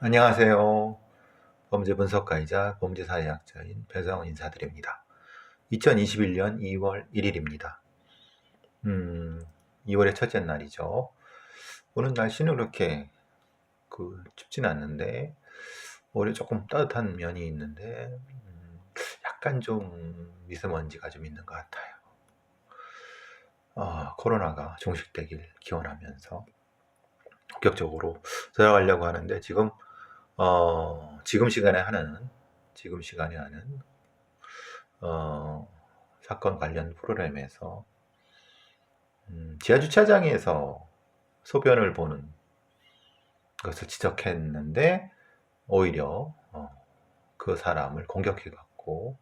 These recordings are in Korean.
안녕하세요. 범죄 분석가이자 범죄 사회학자인 배상훈 인사드립니다. 2021년 2월 1일입니다. 2월의 첫째 날이죠. 오늘 날씨는 그렇게 춥진 않는데 오히려 조금 따뜻한 면이 있는데 약간 좀 미세먼지가 좀 있는 것 같아요. 코로나가 종식되길 기원하면서 본격적으로 들어가려고 하는데 지금 시간에 하는 사건 관련 프로그램에서 지하주차장에서 소변을 보는 것을 지적했는데 오히려 그 사람을 공격해갖고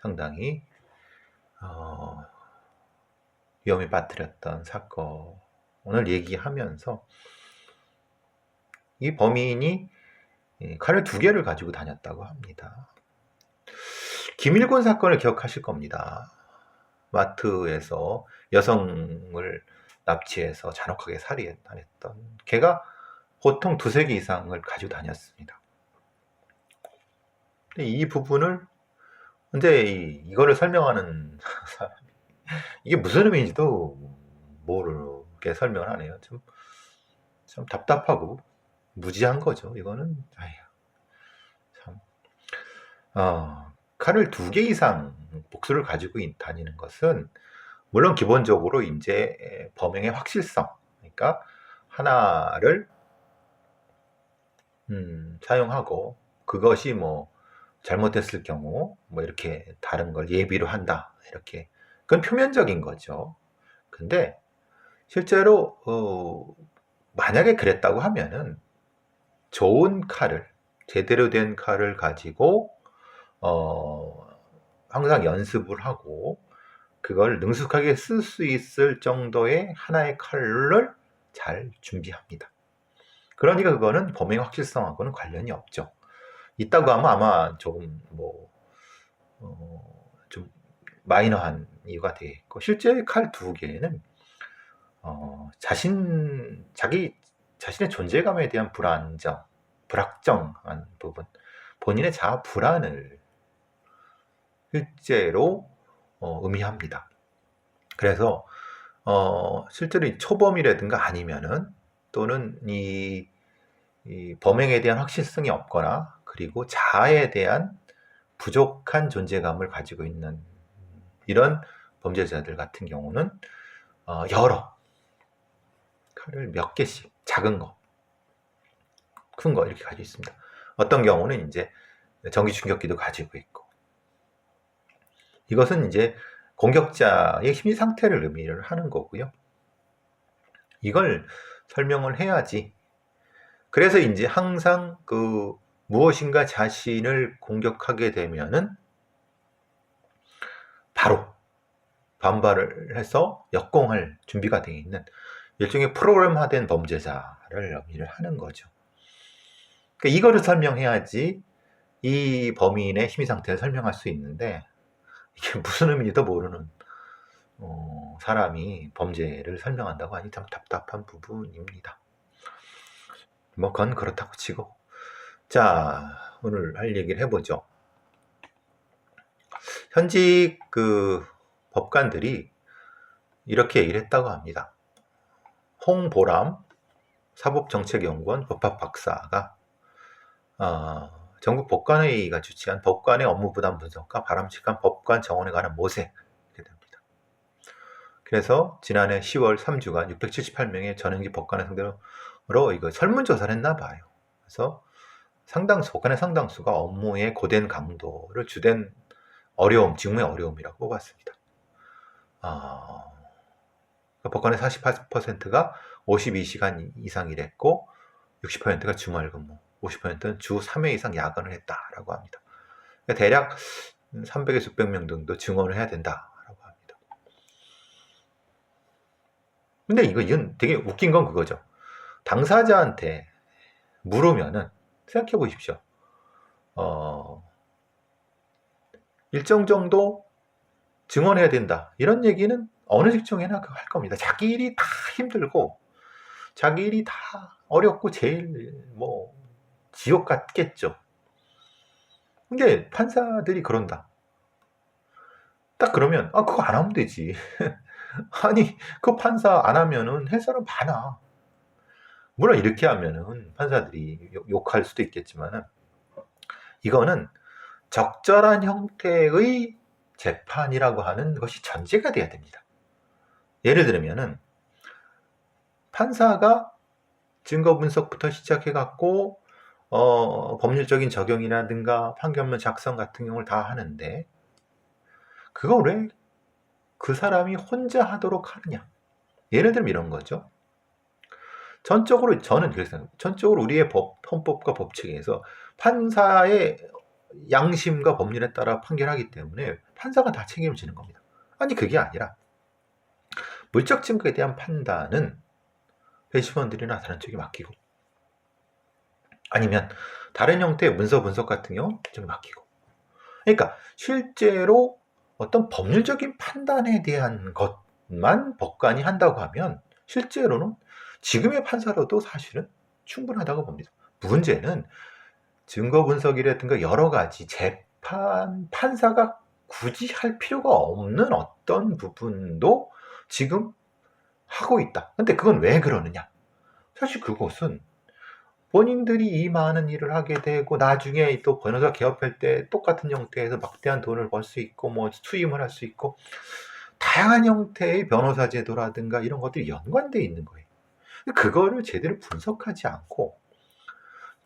상당히 위험에 빠뜨렸던 사건을 얘기하면서 이 범인이 칼을 2개를 가지고 다녔다고 합니다. 김일권 사건을 기억하실 겁니다. 마트에서 여성을 납치해서 잔혹하게 살해했던 걔가 보통 2-3개 이상을 가지고 다녔습니다. 근데 이 부분을 근데 이거를 설명하는 사람이 이게 무슨 의미인지도 모르게 설명을 하네요. 참 답답하고 무지한 거죠. 이거는 참 칼을 2개 이상 복수를 가지고 다니는 것은 물론 기본적으로 이제 범행의 확실성, 그러니까 하나를 사용하고 그것이 뭐 잘못됐을 경우 뭐 이렇게 다른 걸 예비로 한다, 이렇게 그건 표면적인 거죠. 근데 실제로 만약에 그랬다고 하면은 좋은 칼을, 제대로 된 칼을 가지고 항상 연습을 하고 그걸 능숙하게 쓸 수 있을 정도의 하나의 칼을 잘 준비합니다. 그러니까 그거는 범행 확실성하고는 관련이 없죠. 있다고 하면 아마 조금 좀 마이너한 이유가 되겠고, 실제 칼 2개는 자신의 존재감에 대한 불확정한 부분, 본인의 자아 불안을 실제로 의미합니다. 그래서 실제로 이 초범이라든가 아니면은 또는 이 범행에 대한 확실성이 없거나 그리고 자아에 대한 부족한 존재감을 가지고 있는 이런 범죄자들 같은 경우는 여러 칼을 몇 개씩, 작은 거, 큰 거 이렇게 가지고 있습니다. 어떤 경우는 이제 전기 충격기도 가지고 있고, 이것은 이제 공격자의 심리 상태를 의미를 하는 거고요. 이걸 설명을 해야지. 그래서 이제 항상 무엇인가 자신을 공격하게 되면은 바로 반발을 해서 역공할 준비가 되어 있는 일종의 프로그램화된 범죄자를 의미를 하는 거죠. 그러니까 이거를 설명해야지 이 범인의 심리 상태를 설명할 수 있는데, 이게 무슨 의미인지도 모르는 사람이 범죄를 설명한다고 하니 참 답답한 부분입니다. 뭐 그건 그렇다고 치고, 자, 오늘 할 얘기를 해보죠. 현직 법관들이 이렇게 얘기를 했다고 합니다. 홍보람 사법정책연구원 법학박사가 전국 법관회의가 주최한 법관의 업무부담 분석과 바람직한 법관 정원에 관한 모색, 이렇게 됩니다. 그래서 지난해 10월 3주간 678명의 전현직 법관을 상대로 이거 설문조사를 했나 봐요. 그래서 법관의 상당수가 업무의 고된 강도를 주된 직무의 어려움이라고 뽑았습니다. 법관의 48%가 52시간 이상 일했고 60%가 주말 근무, 50%는 주 3회 이상 야근을 했다라고 합니다. 그러니까 대략 300에서 600명 정도 증언을 해야 된다라고 합니다. 근데 이건 되게 웃긴 건 그거죠. 당사자한테 물으면은 생각해 보십시오. 일정 정도 증언해야 된다, 이런 얘기는 어느 직종에나 할 겁니다. 자기 일이 다 힘들고 자기 일이 다 어렵고 제일 지옥 같겠죠. 근데 판사들이 그런다. 딱 그러면 그거 안 하면 되지. 아니 그 판사 안 하면은 할 사람 많아. 물론 이렇게 하면은 판사들이 욕할 수도 있겠지만은 이거는 적절한 형태의 재판이라고 하는 것이 전제가 돼야 됩니다. 예를 들면은 판사가 증거 분석부터 시작해 갖고 법률적인 적용이라든가 판결문 작성 같은 경우를 다 하는데 그걸 왜 그 사람이 혼자 하도록 하느냐. 예를 들면 이런 거죠. 전적으로 저는 그렇게 생각합니다. 전적으로 우리의 헌법과 법칙에서 판사의 양심과 법률에 따라 판결하기 때문에 판사가 다 책임을 지는 겁니다. 아니 그게 아니라 물적 증거에 대한 판단은 배심원들이나 다른 쪽에 맡기고 아니면 다른 형태의 문서 분석 같은 경우 쪽에 맡기고 그러니까 실제로 어떤 법률적인 판단에 대한 것만 법관이 한다고 하면 실제로는 지금의 판사로도 사실은 충분하다고 봅니다. 문제는 증거 분석이라든가 여러 가지 판사가 굳이 할 필요가 없는 어떤 부분도 지금 하고 있다. 근데 그건 왜 그러느냐? 사실 그것은 본인들이 이 많은 일을 하게 되고 나중에 또 변호사 개업할 때 똑같은 형태에서 막대한 돈을 벌 수 있고 뭐 투임을 할 수 있고 다양한 형태의 변호사 제도라든가 이런 것들이 연관되어 있는 거예요. 그거를 제대로 분석하지 않고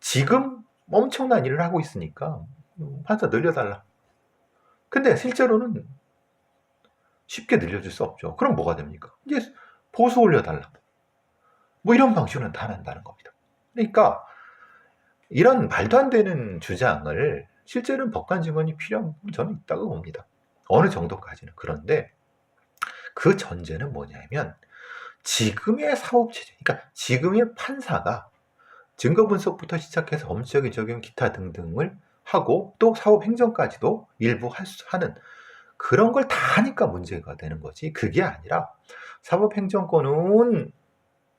지금 엄청난 일을 하고 있으니까 판사 늘려달라. 근데 실제로는 쉽게 늘려줄 수 없죠. 그럼 뭐가 됩니까? 이제 보수 올려달라. 뭐 이런 방식으로 나타난다는 겁니다. 그러니까 이런 말도 안 되는 주장을 실제로는 법관 증언이 필요한 부분이 저는 있다고 봅니다. 어느 정도까지는. 그런데 그 전제는 뭐냐면 지금의 사법체제, 그러니까 지금의 판사가 증거 분석부터 시작해서 법률적인 적용 기타 등등을 하고 또 사법행정까지도 일부 하는 그런 걸 다 하니까 문제가 되는 거지. 그게 아니라 사법행정권은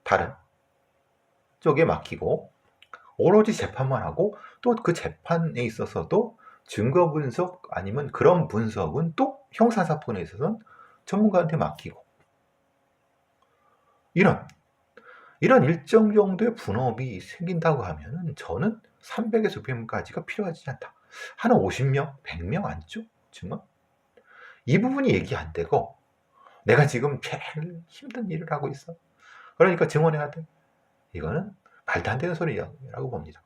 다른 쪽에 맡기고 오로지 재판만 하고 또 그 재판에 있어서도 증거 분석 아니면 그런 분석은 또 형사사건에 있어서는 전문가한테 맡기고 이런 일정 정도의 분업이 생긴다고 하면 저는 300에서 600명까지가 필요하지 않다. 한 50명, 100명 안쪽 증언? 이 부분이 얘기 안 되고 내가 지금 제일 힘든 일을 하고 있어. 그러니까 증언해야 돼. 이거는 말도 안 되는 소리라고 봅니다.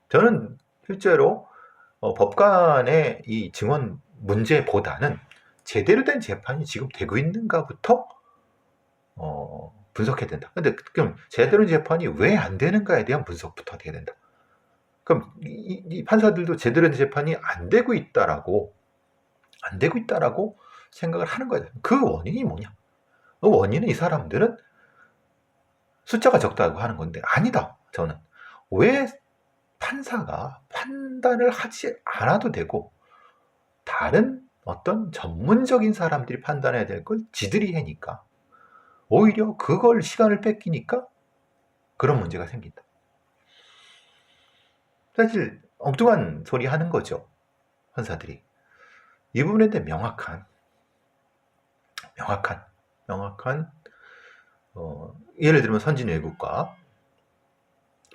저는 실제로 법관의 이 증언 문제보다는 제대로 된 재판이 지금 되고 있는가부터 분석해야 된다. 근데 그럼 제대로 된 재판이 왜 안 되는가에 대한 분석부터 해야 된다. 그럼 이 판사들도 제대로 된 재판이 안 되고 있다라고 생각을 하는 거예요. 그 원인이 뭐냐? 그 원인은 이 사람들은 숫자가 적다고 하는 건데 아니다. 저는 왜 판사가 판단을 하지 않아도 되고 다른 어떤 전문적인 사람들이 판단해야 될 걸 지들이 하니까 오히려 그걸 시간을 뺏기니까 그런 문제가 생긴다. 사실 엉뚱한 소리 하는 거죠. 판사들이. 이 부분에 대해 명확한 예를 들면 선진 외국과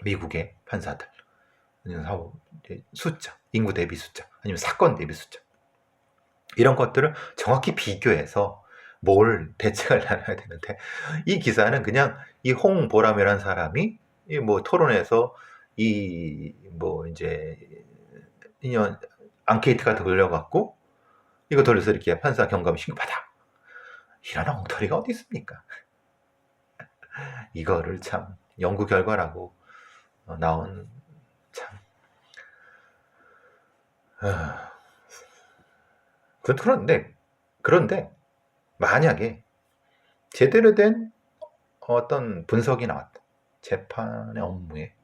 미국의 판사들 아니면 숫자, 인구 대비 숫자 아니면 사건 대비 숫자 이런 것들을 정확히 비교해서 뭘 대책을 나눠야 되는데 이 기사는 그냥 이 홍보람이라는 사람이 뭐 토론에서 뭐 이제 앙케이트가 돌려갖고 이거 돌려서 이렇게 판사 경감 신고받아 이런 엉터리가 어디 있습니까? 이거를 참 연구 결과라고 나온 참 그런데 만약에 제대로 된 어떤 분석이 나왔다. 재판의 업무에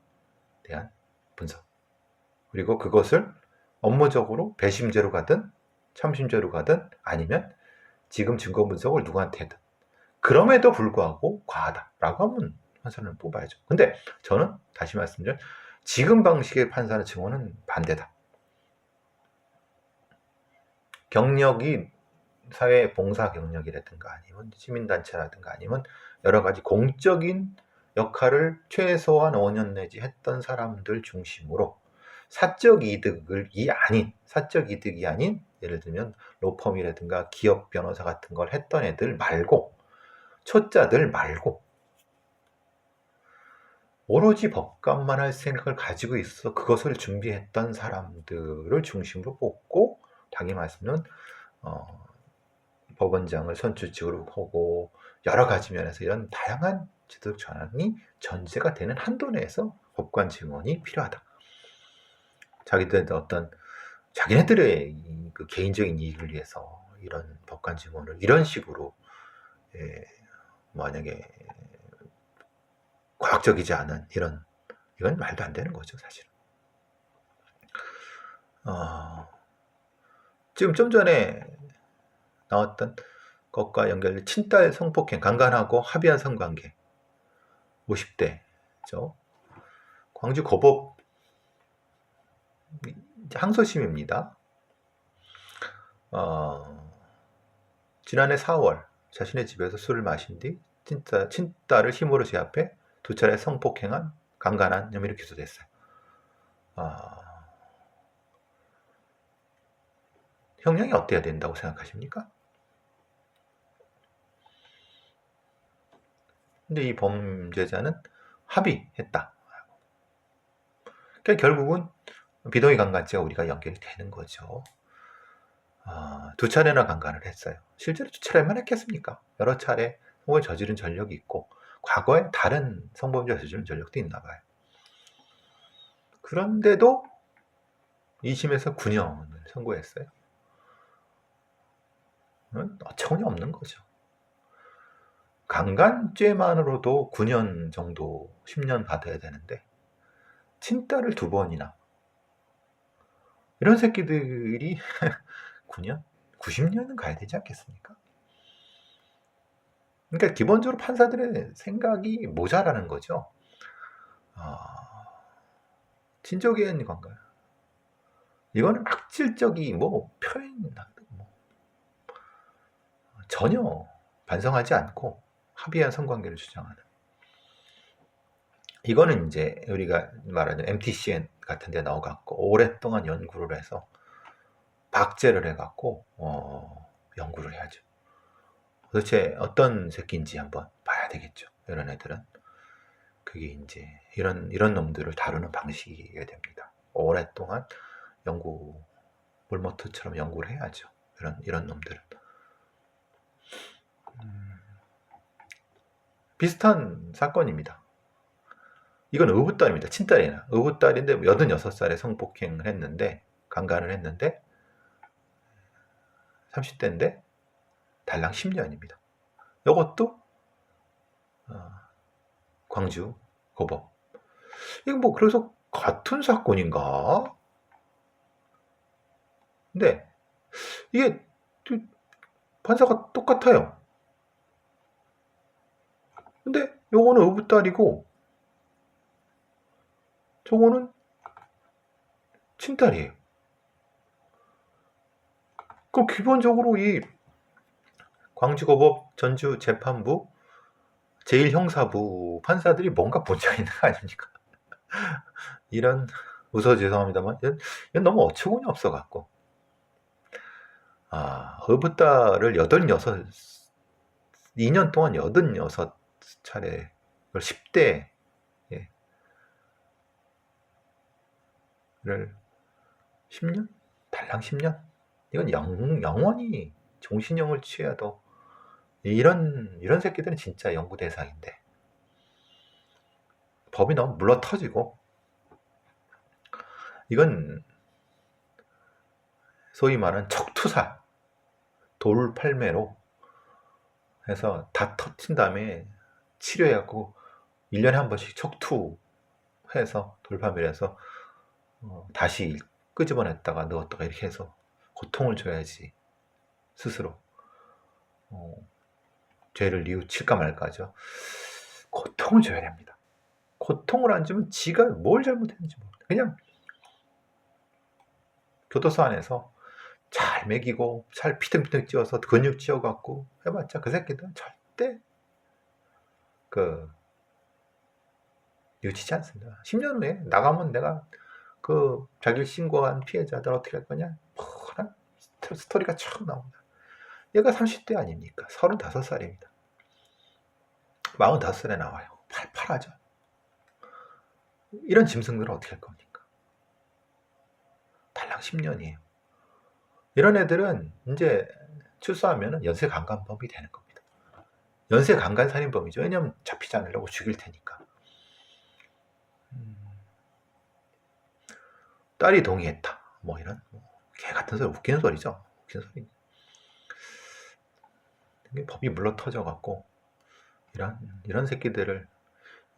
대한 분석. 그리고 그것을 업무적으로 배심제로 가든 참심제로 가든 아니면 지금 증거 분석을 누구한테 하든 그럼에도 불구하고 과하다라고 하면 판사를 뽑아야죠. 근데 저는 다시 말씀드리면 지금 방식의 판사나 증언은 반대다. 경력이 사회 봉사 경력이라든가 아니면 시민단체라든가 아니면 여러 가지 공적인 역할을 최소한 5년 내지 했던 사람들 중심으로 사적 이득이 아닌 예를 들면 로펌이라든가 기업 변호사 같은 걸 했던 애들 말고 초짜들 말고 오로지 법관만 할 생각을 가지고 있어 그것을 준비했던 사람들을 중심으로 뽑고 당이 말씀은 법원장을 선출직으로 하고 여러 가지 면에서 이런 다양한 제도적 전환이 전제가 되는 한도 내에서 법관 증언이 필요하다. 자기네들의 그 개인적인 이익을 위해서 이런 법관 증언을 이런 식으로 만약에 과학적이지 않은 이건 말도 안 되는 거죠, 사실은. 지금 좀 전에 나왔던 것과 연결된 친딸 성폭행, 강간하고 합의한 성관계 50대죠. 광주 고법 항소심입니다. 지난해 4월 자신의 집에서 술을 마신 뒤 친딸을 힘으로 제압해 2차례 성폭행한 강간한 혐의로 기소됐어요. 형량이 어때야 된다고 생각하십니까? 근데 이 범죄자는 합의했다. 그러니까 결국은 비동의 강간죄가 우리가 연결이 되는 거죠. 2차례나 강간을 했어요. 실제로 2차례만 했겠습니까? 여러 차례 성범을 저지른 전력이 있고 과거에 다른 성범죄 저지른 전력도 있나 봐요. 그런데도 2심에서 9년을 선고했어요. 어처구니없는 거죠. 강간죄만으로도 9년 정도 10년 받아야 되는데 친딸을 2번이나 이런 새끼들이 9년? 90년은 가야 되지 않겠습니까? 그러니까 기본적으로 판사들의 생각이 모자라는 거죠. 친족의 건가요? 이거는 악질적이 표현 전혀 반성하지 않고 합의한 성관계를 주장하는. 이거는 이제 우리가 말하는 MTCN 같은 데 나와갖고 오랫동안 연구를 해서 박제를 해갖고 연구를 해야죠. 도대체 어떤 새끼인지 한번 봐야 되겠죠. 이런 애들은. 그게 이제 이런 놈들을 다루는 방식이 됩니다. 오랫동안 몰모트처럼 연구를 해야죠. 이런 놈들은. 비슷한 사건입니다. 이건 의붓딸입니다. 친딸이나 의붓딸인데 86살에 성폭행을 했는데 강간을 했는데 30대인데 달랑 10년입니다. 이것도 광주 고법. 이거 그래서 같은 사건인가? 근데 이게 판사가 똑같아요. 근데 요거는 의붓딸이고 저거는 친딸이에요. 그럼 기본적으로 이 광주고법 전주재판부 제1형사부 판사들이 뭔가 문제가 있는 거 아닙니까? 이런 웃어 죄송합니다만 이건 너무 어처구니 없어 갖고 의붓딸을 2년 동안 86차례 10대 를 10년? 달랑 10년? 이건 영원히 종신형을 취해도 이런 새끼들은 진짜 연구 대상인데 법이 너무 물러터지고 이건 소위 말하는 척투살 돌팔매로 해서 다 터친 다음에 치료해갖고 1년에 한 번씩 척투해서 돌팔매를 해서 다시 끄집어냈다가 넣었다가 이렇게 해서 고통을 줘야지 스스로 죄를 뉘우칠까 말까죠. 고통을 줘야 됩니다. 고통을 안 주면 지가 뭘 잘못했는지 모르겠다. 그냥 교도소 안에서 잘 먹이고 살 피등피등 찌워서 근육 찌워갖고 해봤자 그 새끼들은 절대 뉘우치지 않습니다. 10년 후에 나가면 내가 자기를 신고한 피해자들 어떻게 할 거냐? 뻔한 스토리가 쭉 나옵니다. 얘가 30대 아닙니까? 35살입니다. 45살에 나와요. 팔팔하죠. 이런 짐승들은 어떻게 할 겁니까? 달랑 10년이에요. 이런 애들은 이제 출소하면 연쇄 강간범이 되는 겁니다. 연쇄 강간 살인범이죠. 왜냐면 잡히지 않으려고 죽일 테니까. 딸이 동의했다. 뭐 이런 개 같은 소리, 웃기는 소리죠. 웃기는 소리. 법이 물러터져 갖고 이런 새끼들을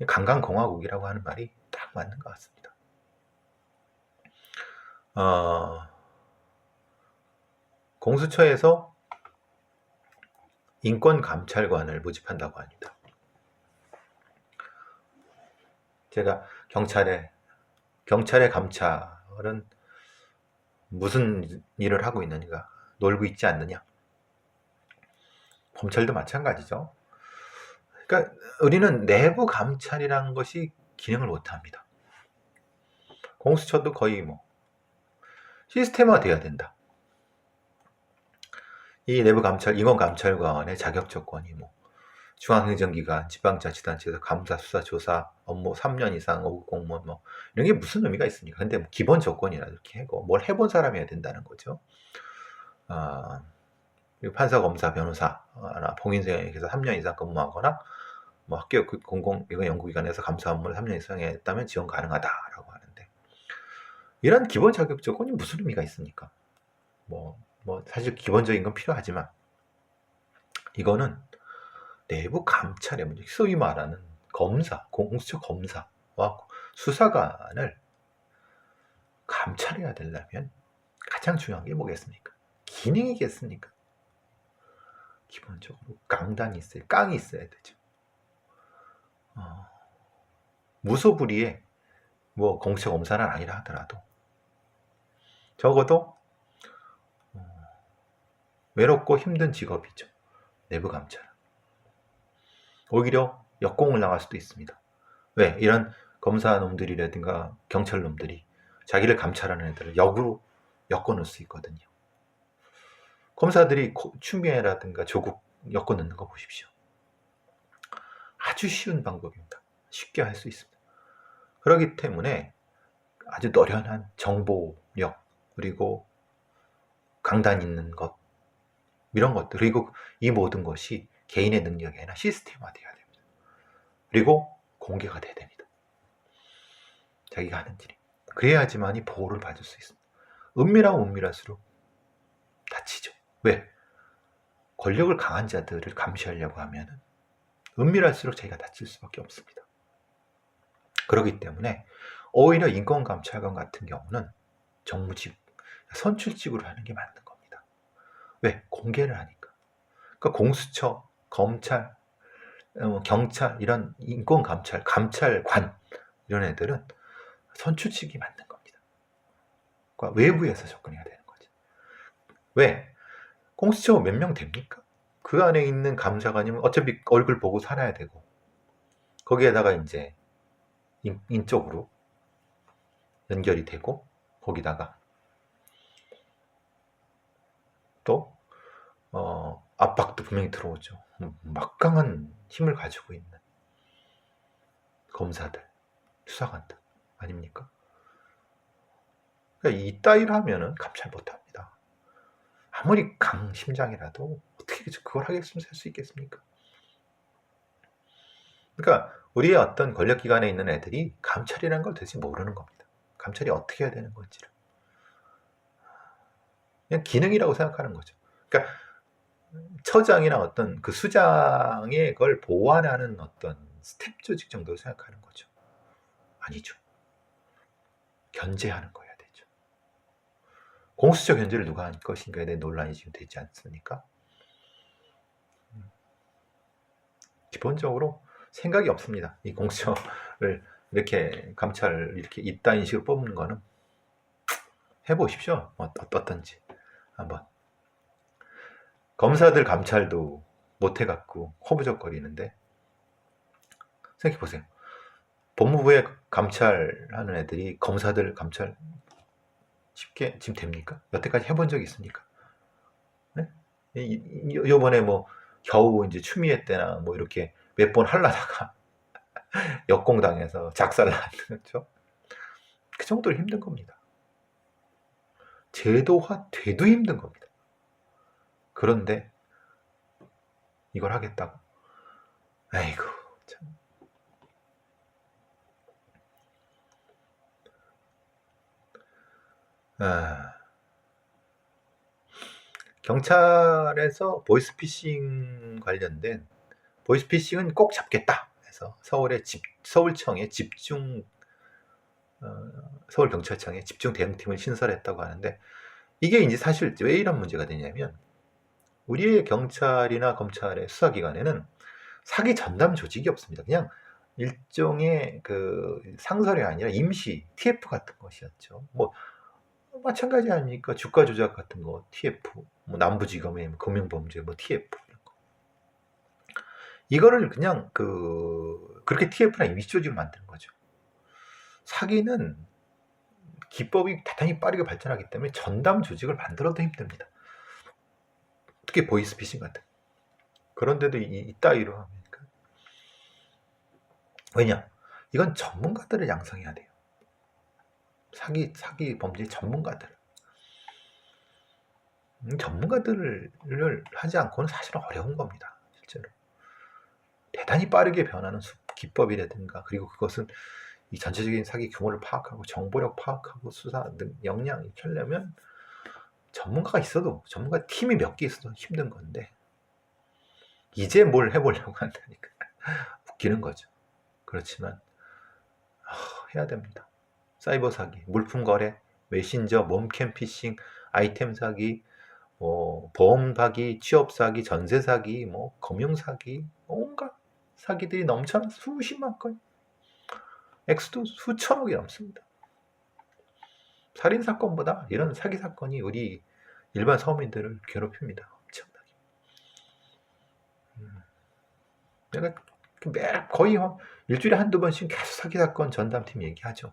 강간공화국이라고 하는 말이 딱 맞는 것 같습니다. 공수처에서 인권감찰관을 모집한다고 합니다. 제가 경찰의 감찰은 무슨 일을 하고 있느냐, 놀고 있지 않느냐. 검찰도 마찬가지죠. 그러니까 우리는 내부 감찰이라는 것이 기능을 못합니다. 공수처도 거의 시스템화 돼야 된다. 이 내부 감찰, 인권감찰관의 자격 조건이 중앙행정기관, 지방자치단체에서 감사, 수사, 조사, 업무 3년 이상 5급 공무원 이런 게 무슨 의미가 있습니까? 근데 기본 조건이라 이렇게 하고 뭘 해본 사람이어야 된다는 거죠. 그리고 판사, 검사, 변호사나 봉인생에서 3년 이상 근무하거나 학교 연구기관에서 감사 업무를 3년 이상 했다면 지원 가능하다라고 하는데, 이런 기본 자격 조건이 무슨 의미가 있습니까? 사실 기본적인 건 필요하지만 이거는 내부 감찰의 문제, 소위 말하는 검사, 공수처 검사와 수사관을 감찰해야 되려면 가장 중요한 게 뭐겠습니까? 기능이겠습니까? 기본적으로 깡이 있어야 되죠. 무소불위의 공수처 검사는 아니라 하더라도 적어도 외롭고 힘든 직업이죠. 내부 감찰. 오히려 역공을 나갈 수도 있습니다. 왜? 이런 검사 놈들이라든가 경찰 놈들이 자기를 감찰하는 애들을 역으로 엮어놓을 수 있거든요. 검사들이 추미애라든가 조국 엮어놓는 거 보십시오. 아주 쉬운 방법입니다. 쉽게 할 수 있습니다. 그렇기 때문에 아주 노련한 정보력, 그리고 강단 있는 것, 이런 것들, 그리고 이 모든 것이 개인의 능력이 아니라 시스템화되어야 됩니다. 그리고 공개가 돼야 됩니다. 자기가 하는 일이. 그래야지만이 보호를 받을 수 있습니다. 은밀할수록 다치죠. 왜? 권력을 강한 자들을 감시하려고 하면 은밀할수록 자기가 다칠 수밖에 없습니다. 그렇기 때문에 오히려 인권감찰관 같은 경우는 정무직, 선출직으로 하는 게 맞는 겁니다. 왜? 공개를 하니까. 그러니까 공수처, 검찰, 경찰, 이런 인권감찰, 감찰관 이런 애들은 선출직이 맞는 겁니다. 그러니까 외부에서 접근해야 되는 거죠. 왜? 공수처 몇 명 됩니까? 그 안에 있는 감사관이면 어차피 얼굴 보고 살아야 되고, 거기에다가 이제 인적으로 연결이 되고, 거기다가 또 압박도 분명히 들어오죠. 막강한 힘을 가지고 있는 검사들, 수사관들 아닙니까? 그러니까 이따위로 하면은 감찰 못합니다. 아무리 강심장이라도 어떻게 그걸 하겠으면 살 수 있겠습니까? 그러니까 우리의 어떤 권력기관에 있는 애들이 감찰이라는 걸 도대체 모르는 겁니다. 감찰이 어떻게 해야 되는 건지를. 그냥 기능이라고 생각하는 거죠. 그러니까 처장이나 어떤 그 수장의 걸 보완하는 어떤 스텝 조직 정도로 생각하는 거죠. 아니죠. 견제하는 거여야 되죠. 공수처 견제를 누가 할 것인가에 대한 논란이 지금 되지 않습니까? 기본적으로 생각이 없습니다. 이 공수처를 이렇게 감찰 이렇게 이따인 식으로 뽑는 거는 해보십시오. 어떤지 한번. 검사들 감찰도 못 해갖고 허부적거리는데 생각해 보세요. 법무부에 감찰하는 애들이 검사들 감찰 쉽게 지금 됩니까? 여태까지 해본 적이 있습니까? 네? 요번에 뭐 겨우 이제 추미애 때나 뭐 이렇게 몇 번 하려다가 역공당해서 작살났죠. 그 정도로 힘든 겁니다. 제도화 돼도 힘든 겁니다. 그런데 이걸 하겠다고? 아이고 참. 경찰에서 보이스피싱 관련된 보이스피싱은 꼭 잡겠다 해서 서울청에 서울경찰청에 집중 대응팀을 신설했다고 하는데, 이게 이제 사실 왜 이런 문제가 되냐면, 우리의 경찰이나 검찰의 수사기관에는 사기 전담 조직이 없습니다. 그냥 일종의 그 상설이 아니라 임시 TF 같은 것이었죠. 뭐 마찬가지 아닙니까? 주가 조작 같은 거 TF, 뭐 남부지검의 금융범죄 뭐 TF 이런 거. 이거를 그냥 그렇게 TF나 임시 조직을 만드는 거죠. 사기는 기법이 대단히 빠르게 발전하기 때문에 전담 조직을 만들어도 힘듭니다. 특히 보이스피싱 같은. 그런데도 이따위로 하니까. 왜냐? 이건 전문가들을 양성해야 돼요. 사기 범죄 전문가들. 전문가들을 하지 않고는 사실은 어려운 겁니다. 실제로. 대단히 빠르게 변하는 기법이라든가, 그리고 그것은 이 전체적인 사기 규모를 파악하고 정보력 파악하고 수사 등 역량 이렇게 하려면 전문가가 있어도, 전문가 팀이 몇 개 있어도 힘든 건데, 이제 뭘 해보려고 한다니까 웃기는 거죠. 그렇지만 해야 됩니다. 사이버 사기, 물품 거래, 메신저, 몸캠 피싱, 아이템 사기, 보험 사기, 취업 사기, 전세 사기, 금융 사기, 온갖 사기들이 넘쳐나 수십만 건, 액수도 수천억이 넘습니다. 살인 사건보다 이런 사기 사건이 우리 일반 서민들을 괴롭힙니다. 엄청나게. 내가 거의 일주일에 한두 번씩 계속 사기 사건 전담팀 얘기하죠.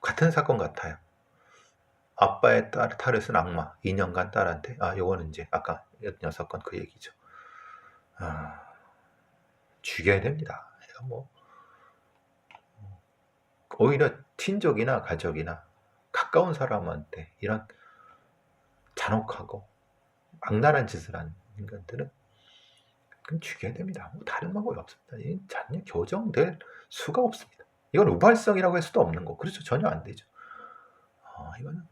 같은 사건 같아요. 아빠의 탈을 쓴 악마, 2년간 딸한테, 요거는 이제 아까 6건 그 얘기죠. 죽여야 됩니다. 오히려 친족이나 가족이나 가까운 사람한테 이런 잔혹하고 악랄한 짓을 한 인간들은 그럼 죽여야 됩니다. 다른 방법이 없습니다. 이 자녀 교정될 수가 없습니다. 이건 우발성이라고 할 수도 없는 거. 그렇죠. 전혀 안 되죠. 이거는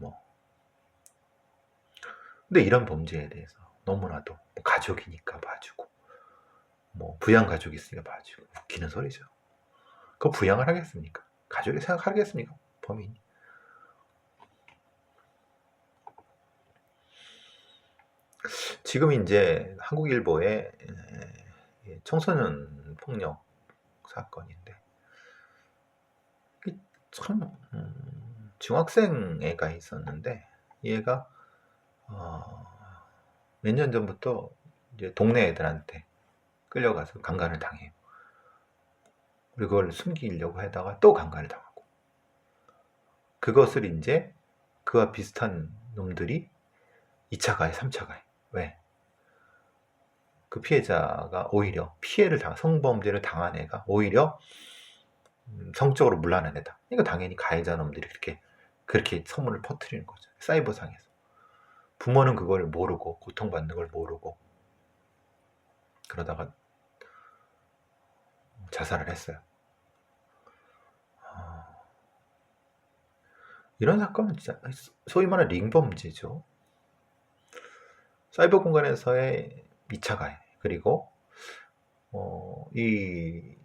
근데 이런 범죄에 대해서 너무나도 가족이니까 봐주고, 부양 가족이 있으니까 봐주고, 웃기는 소리죠. 그거 부양을 하겠습니까? 가족이 생각하겠습니까? 범인이. 지금 이제 한국일보의 청소년 폭력 사건인데, 참 중학생 애가 있었는데, 얘가 몇 년 전부터 이제 동네 애들한테 끌려가서 강간을 당해요. 그리고 그걸 숨기려고 하다가 또 강간을 당하고, 그것을 이제 그와 비슷한 놈들이 2차 가해, 3차 가해. 왜? 그 피해자가 오히려 성범죄를 당한 애가 오히려 성적으로 문란한 애다. 이거 당연히 가해자 놈들이 그렇게 소문을 퍼뜨리는 거죠. 사이버상에서. 부모는 그걸 모르고, 고통받는 걸 모르고, 그러다가 자살을 했어요. 이런 사건은 진짜 소위 말하는 링범죄죠. 사이버 공간에서의 2차 가해, 그리고 이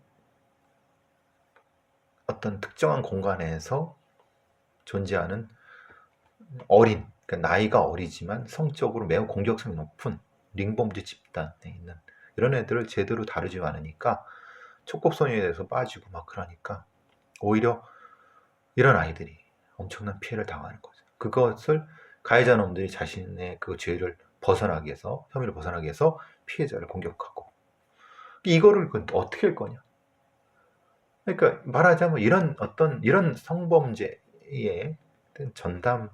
어떤 특정한 공간에서 존재하는 어린, 그러니까 나이가 어리지만 성적으로 매우 공격성이 높은 링범죄 집단에 있는 이런 애들을 제대로 다루지 않으니까 촉법소년에 대해서 빠지고 막 그러니까 오히려 이런 아이들이 엄청난 피해를 당하는 거죠. 그것을 가해자 놈들이 자신의 그 죄를 벗어나기 위해서, 혐의를 벗어나기 위해서 피해자를 공격하고, 이거를 어떻게 할 거냐. 그러니까 말하자면 이런 성범죄의 전담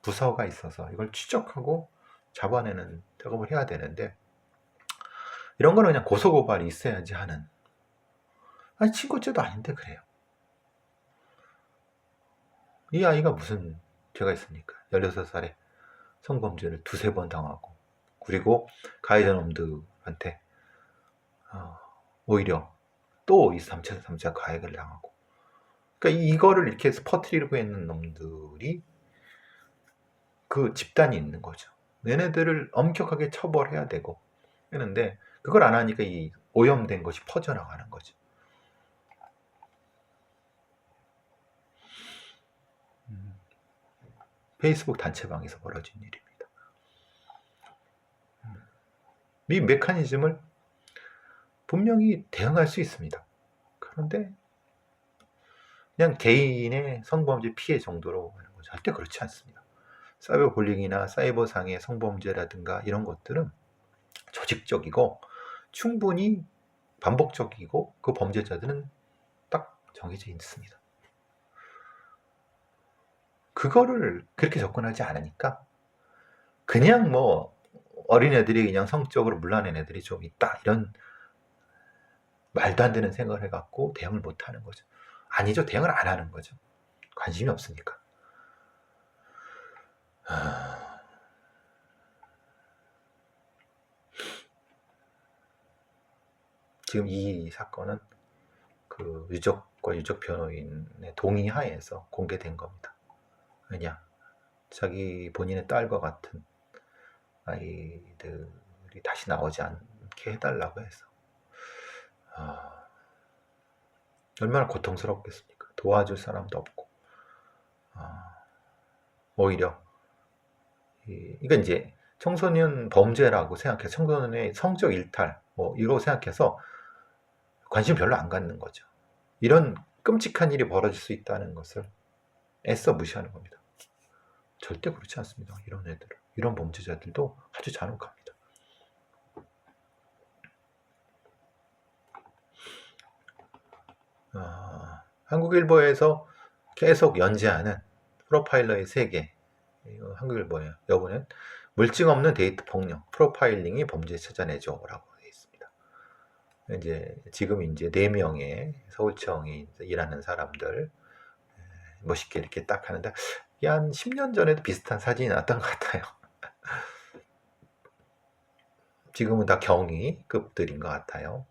부서가 있어서 이걸 추적하고 잡아내는 작업을 해야 되는데, 이런 거는 그냥 고소고발이 있어야지 하는, 아니 친고죄도 아닌데 그래요. 이 아이가 무슨 죄가 있습니까? 16살에 성범죄를 두세 번 당하고, 그리고 가해자 놈들한테 오히려 또 이 3차 가해를 당하고, 그러니까 이거를 이렇게 퍼뜨리고 있는 놈들이 그 집단이 있는 거죠. 얘네들을 엄격하게 처벌해야 되고 했는데, 그걸 안 하니까 이 오염된 것이 퍼져나가는 거죠. 페이스북 단체방에서 벌어진 일입니다. 이 메커니즘을 분명히 대응할 수 있습니다. 그런데 그냥 개인의 성범죄 피해 정도로 하는 거 절대 그렇지 않습니다. 사이버 불링이나 사이버상의 성범죄라든가 이런 것들은 조직적이고 충분히 반복적이고, 그 범죄자들은 딱 정해져 있습니다. 그거를 그렇게 접근하지 않으니까 그냥 뭐 어린애들이 그냥 성적으로 물러낸 애들이 좀 있다, 이런 말도 안 되는 생각을 해갖고 대응을 못 하는 거죠. 아니죠. 대응을 안 하는 거죠. 관심이 없으니까. 지금 이 사건은 그 유족과 유족 변호인의 동의 하에서 공개된 겁니다. 왜냐? 자기 본인의 딸과 같은 아이들이 다시 나오지 않게 해달라고 해서. 얼마나 고통스럽겠습니까? 도와줄 사람도 없고. 오히려 이건 이제 청소년 범죄라고 생각해서, 청소년의 성적 일탈 뭐 이거 생각해서 관심 별로 안 갖는 거죠. 이런 끔찍한 일이 벌어질 수 있다는 것을 애써 무시하는 겁니다. 절대 그렇지 않습니다. 이런 애들은, 이런 범죄자들도 아주 잔혹합니다. 한국일보에서 계속 연재하는 프로파일러의 세계, 한국일보예요. 여보는 물증 없는 데이트 폭력, 프로파일링이 범죄 찾아내죠 라고 되어 있습니다. 이제 지금 이제 4명의 서울청에 일하는 사람들 멋있게 이렇게 딱 하는데, 한 10년 전에도 비슷한 사진이 나왔던 것 같아요. 지금은 다 경위급들인 것 같아요.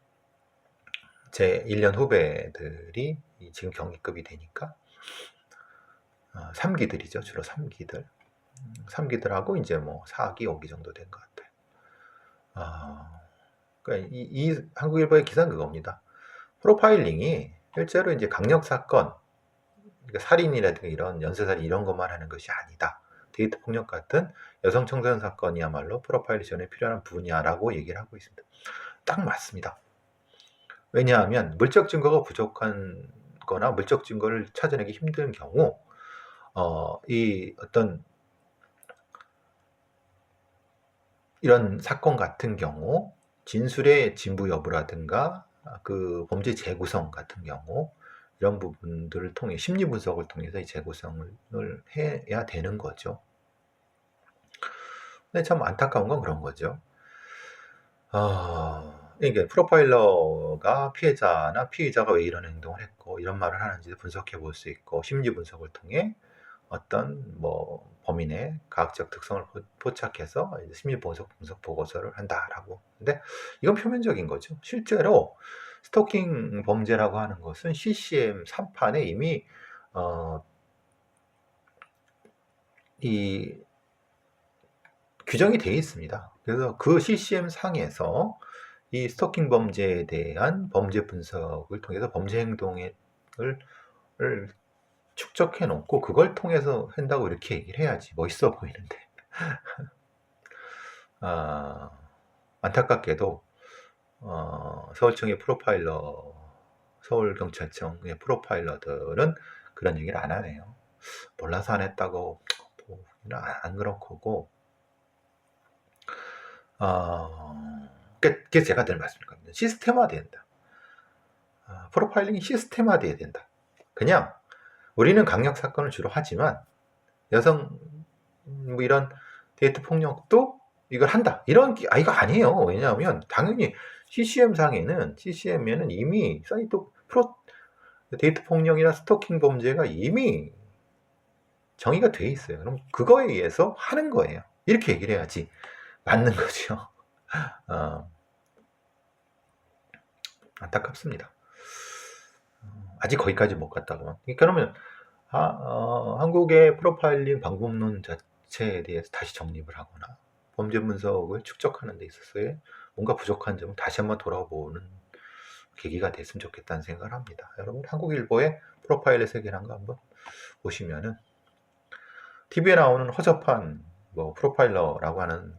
제 1년 후배들이 지금 경위급이 되니까 3기들이죠. 주로 3기들. 3기들하고 이제 뭐 4기, 5기 정도 된 것 같아요. 그러니까 이 한국일보의 기사는 그겁니다. 프로파일링이 실제로 이제 강력사건, 그러니까 살인이라든가 이런 연쇄살인 이런 것만 하는 것이 아니다. 데이트 폭력 같은 여성 청소년 사건이야말로 프로파일이 전에 필요한 분야라고 얘기를 하고 있습니다. 딱 맞습니다. 왜냐하면 물적 증거가 부족한 거나 물적 증거를 찾아내기 힘든 경우, 이 어떤 이런 사건 같은 경우 진술의 진부 여부라든가 그 범죄 재구성 같은 경우, 이런 부분들을 통해 심리 분석을 통해서 이 재구성을 해야 되는 거죠. 근데 참 안타까운 건 그런 거죠. 이게 프로파일러가 피해자나 피의자가 왜 이런 행동을 했고 이런 말을 하는지 분석해 볼 수 있고, 심리 분석을 통해 어떤 뭐 범인의 과학적 특성을 포착해서 심리 분석 보고서를 한다라고. 근데 이건 표면적인 거죠. 실제로 스토킹 범죄라고 하는 것은 CCM 3판에 이미 이 규정이 되어 있습니다. 그래서 그 CCM 상에서 이 스토킹 범죄에 대한 범죄 분석을 통해서 범죄 행동을 축적해 놓고 그걸 통해서 한다고 이렇게 얘기를 해야지 멋있어 보이는데 안타깝게도 서울청의 프로파일러, 서울경찰청의 프로파일러들은 그런 얘기를 안 하네요. 몰라서 안 했다고 보기는 안 그럴 거고, 그게 제가 늘 말씀드렸거든요. 시스템화된다. 프로파일링이 시스템화돼야 된다. 그냥 우리는 강력 사건을 주로 하지만 여성 뭐 이런 데이트 폭력도 이걸 한다. 이거 아니에요. 왜냐하면 당연히 CCM에는 이미 사이트 데이트 폭력이나 스토킹 범죄가 이미 정의가 돼 있어요. 그럼 그거에 의해서 하는 거예요. 이렇게 얘기를 해야지 맞는 거죠. 안타깝습니다. 아직 거기까지 못 갔다고. 그러면 한국의 프로파일링 방법론 자체에 대해서 다시 정립을 하거나 범죄 분석을 축적하는 데 있어서의 뭔가 부족한 점을 다시 한번 돌아보는 계기가 됐으면 좋겠다는 생각을 합니다. 여러분 한국일보의 프로파일의 세계라는 거 한번 보시면은 TV에 나오는 허접한 프로파일러라고 하는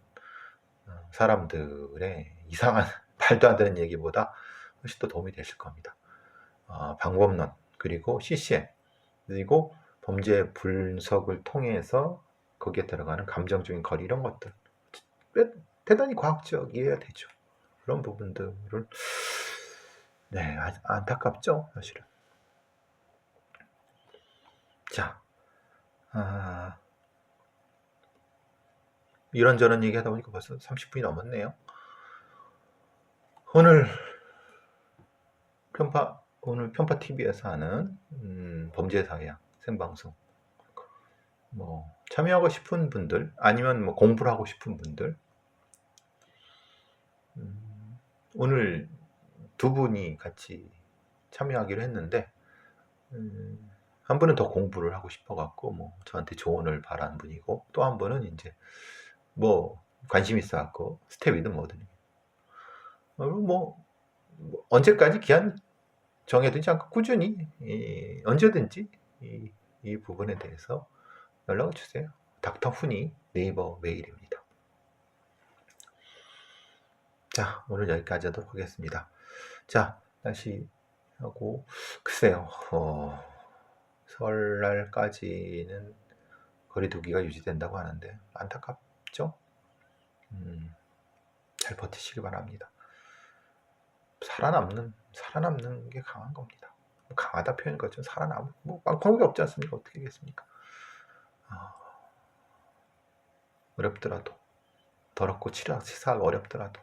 사람들의 이상한 말도 안 되는 얘기보다 훨씬 더 도움이 되실 겁니다. 방법론 그리고 CCM 그리고 범죄 분석을 통해서 거기에 들어가는 감정적인 거리 이런 것들 대단히 과학적이어야 되죠. 그런 부분들을 안타깝죠 사실은. 자 이런저런 얘기하다 보니까 벌써 30분이 넘었네요. 오늘 편파TV에서 하는 범죄사회학 생방송 참여하고 싶은 분들 아니면 공부를 하고 싶은 분들 오늘 두 분이 같이 참여하기로 했는데 한 분은 더 공부를 하고 싶어갖고 저한테 조언을 바란 분이고 또 한 분은 이제 관심 있어갖고 스텝이든 뭐든 언제까지 기한 정해두지 않고 꾸준히 언제든지 이 부분에 대해서 연락을 주세요. 닥터훈이 네이버 메일입니다. 자 오늘 여기까지 하도록 하겠습니다. 자 다시 하고 글쎄요 설날까지는 거리두기가 유지된다고 하는데 안타깝죠? 잘 버티시기 바랍니다. 살아남는 게 강한 겁니다. 강하다 표현이 좀 살아남은 방법이 없지 않습니까? 어떻게 하겠습니까? 어렵더라도 더럽고 치사하고 어렵더라도